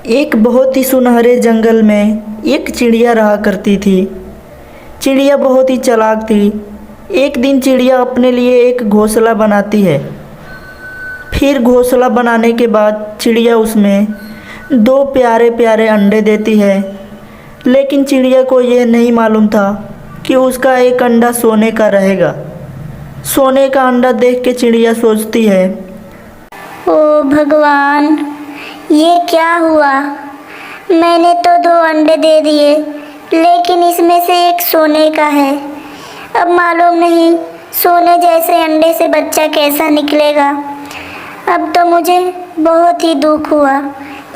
एक बहुत ही सुनहरे जंगल में एक चिड़िया रहा करती थी। चिड़िया बहुत ही चालाक थी। एक दिन चिड़िया अपने लिए एक घोंसला बनाती है। फिर घोंसला बनाने के बाद चिड़िया उसमें दो प्यारे प्यारे अंडे देती है। लेकिन चिड़िया को यह नहीं मालूम था कि उसका एक अंडा सोने का रहेगा। सोने का अंडा देख के चिड़िया सोचती है, ओ भगवान, ये क्या हुआ? मैंने तो दो अंडे दे दिए, लेकिन इसमें से एक सोने का है। अब मालूम नहीं सोने जैसे अंडे से बच्चा कैसा निकलेगा। अब तो मुझे बहुत ही दुख हुआ,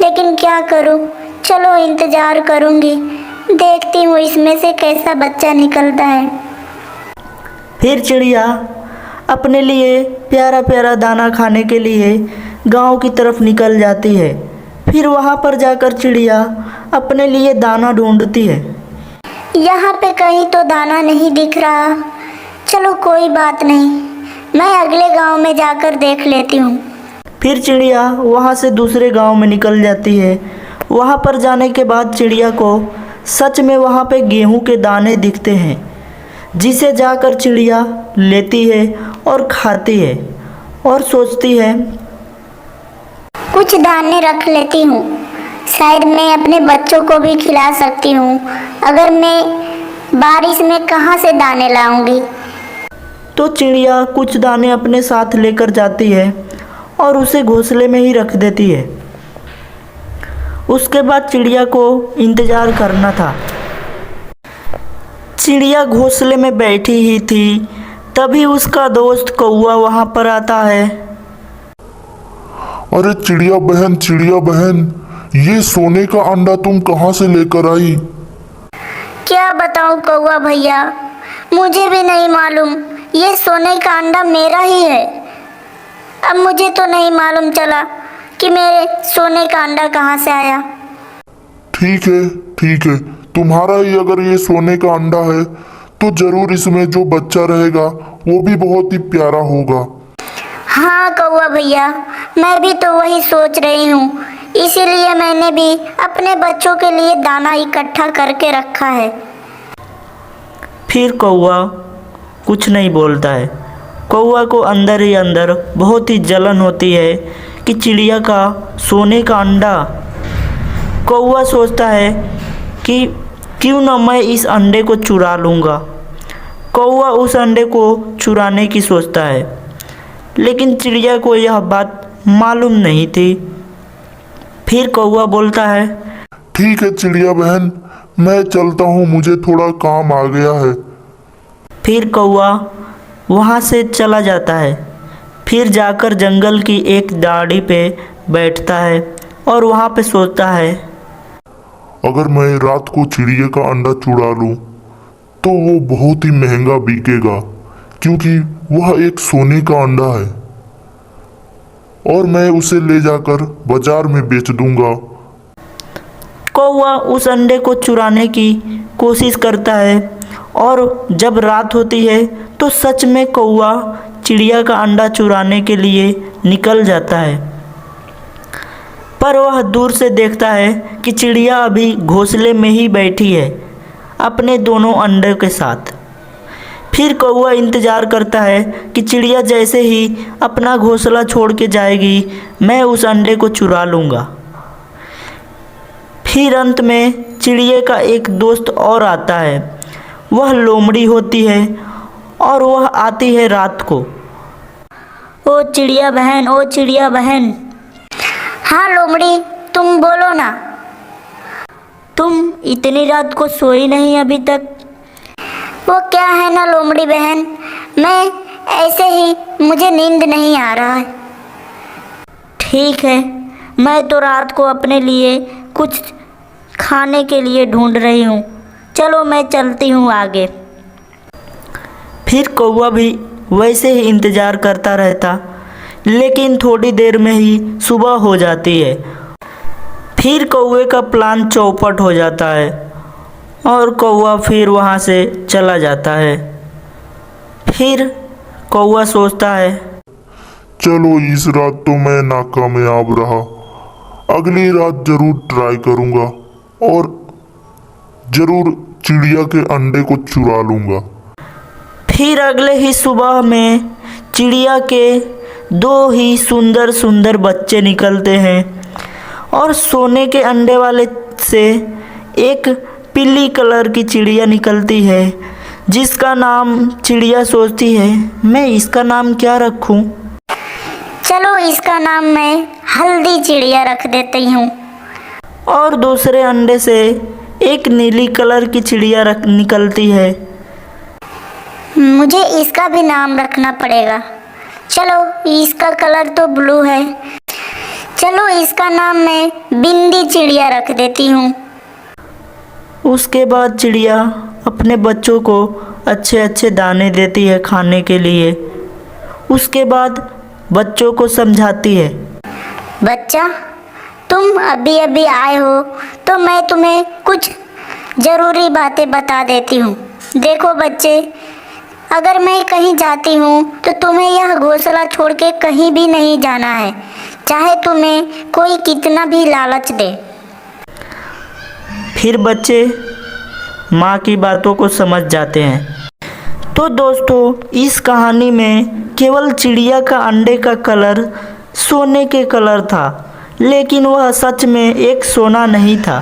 लेकिन क्या करूं? चलो इंतज़ार करूंगी, देखती हूँ इसमें से कैसा बच्चा निकलता है। फिर चिड़िया अपने लिए प्यारा प्यारा दाना खाने के लिए गांव की तरफ निकल जाती है। फिर वहां पर जाकर चिड़िया अपने लिए दाना ढूंढती है। यहाँ पे कहीं तो दाना नहीं दिख रहा। चलो कोई बात नहीं, मैं अगले गांव में जाकर देख लेती हूँ। फिर चिड़िया वहां से दूसरे गांव में निकल जाती है। वहां पर जाने के बाद चिड़िया को सच में वहां पे गेहूं के दाने दिखते हैं, जिसे जाकर चिड़िया लेती है और खाती है और सोचती है, कुछ दाने रख लेती हूँ, शायद मैं अपने बच्चों को भी खिला सकती हूँ। अगर मैं बारिश में कहाँ से दाने लाऊंगी? तो चिड़िया कुछ दाने अपने साथ लेकर जाती है और उसे घोंसले में ही रख देती है। उसके बाद चिड़िया को इंतज़ार करना था। चिड़िया घोंसले में बैठी ही थी, तभी उसका दोस्त कौवा वहां पर आता है। अरे चिड़िया बहन, ये सोने का अंडा तुम कहाँ से लेकर आई? क्या बताऊँ कौवा भैया, मुझे भी नहीं मालूम। ये सोने का अंडा मेरा ही है। अब मुझे तो नहीं मालूम चला कि मेरे सोने का अंडा कहाँ से आया। ठीक है, तुम्हारा ही अगर ये सोने का अंडा है तो जरूर इसमें जो बच्चा रहेगा वो भी बहुत ही प्यारा होगा। हाँ कौवा भैया, मैं भी तो वही सोच रही हूँ। इसीलिए मैंने भी अपने बच्चों के लिए दाना इकट्ठा करके रखा है। फिर कौवा कुछ नहीं बोलता है। कौवा को अंदर ही अंदर बहुत ही जलन होती है कि चिड़िया का सोने का अंडा। कौवा सोचता है कि क्यों न मैं इस अंडे को चुरा लूँगा। कौवा उस अंडे को चुराने की सोचता है, लेकिन चिड़िया को यह बात मालूम नहीं थी। फिर कौवा बोलता है, ठीक है चिड़िया बहन, मैं चलता हूँ, मुझे थोड़ा काम आ गया है। फिर कौवा वहाँ से चला जाता है। फिर जाकर जंगल की एक डाली पे बैठता है और वहाँ पे सोचता है, अगर मैं रात को चिड़िया का अंडा चुरा लूँ तो वो बहुत ही महंगा बिकेगा, क्योंकि वह एक सोने का अंडा है और मैं उसे ले जाकर बाजार में बेच दूंगा। कौवा उस अंडे को चुराने की कोशिश करता है और जब रात होती है तो सच में कौवा चिड़िया का अंडा चुराने के लिए निकल जाता है। पर वह दूर से देखता है कि चिड़िया अभी घोंसले में ही बैठी है अपने दोनों अंडे के साथ। फिर कौवा इंतज़ार करता है कि चिड़िया जैसे ही अपना घोंसला छोड़ के जाएगी, मैं उस अंडे को चुरा लूँगा। फिर अंत में चिड़िया का एक दोस्त और आता है। वह लोमड़ी होती है और वह आती है रात को। ओ चिड़िया बहन। हाँ लोमड़ी, तुम बोलो ना। तुम इतनी रात को सोई नहीं अभी तक? वो क्या है ना लोमड़ी बहन, मैं ऐसे ही, मुझे नींद नहीं आ रहा है। ठीक है, मैं तो रात को अपने लिए कुछ खाने के लिए ढूंढ रही हूँ। चलो मैं चलती हूँ आगे। फिर कौवा भी वैसे ही इंतज़ार करता रहता, लेकिन थोड़ी देर में ही सुबह हो जाती है। फिर कौवे का प्लान चौपट हो जाता है और कौवा फिर वहाँ से चला जाता है। फिर कौवा सोचता है, चलो इस रात तो मैं नाकामयाब रहा, अगली रात जरूर ट्राई करूंगा और जरूर चिड़िया के अंडे को चुरा लूंगा। फिर अगले ही सुबह में चिड़िया के दो ही सुंदर सुंदर बच्चे निकलते हैं और सोने के अंडे वाले से एक पीली कलर की चिड़िया निकलती है, जिसका नाम चिड़िया सोचती है मैं इसका नाम क्या रखूं। चलो इसका नाम मैं हल्दी चिड़िया रख देती हूँ। और दूसरे अंडे से एक नीली कलर की चिड़िया निकलती है। मुझे इसका भी नाम रखना पड़ेगा। चलो इसका कलर तो ब्लू है, चलो इसका नाम मैं बिंदी चिड़िया रख देती हूँ। उसके बाद चिड़िया अपने बच्चों को अच्छे अच्छे दाने देती है खाने के लिए। उसके बाद बच्चों को समझाती है, बच्चा तुम अभी अभी आए हो तो मैं तुम्हें कुछ ज़रूरी बातें बता देती हूँ। देखो बच्चे, अगर मैं कहीं जाती हूँ तो तुम्हें यह घोंसला छोड़ के कहीं भी नहीं जाना है, चाहे तुम्हें कोई कितना भी लालच दे। फिर बच्चे माँ की बातों को समझ जाते हैं। तो दोस्तों, इस कहानी में केवल चिड़िया का अंडे का कलर सोने के कलर था, लेकिन वह सच में एक सोना नहीं था।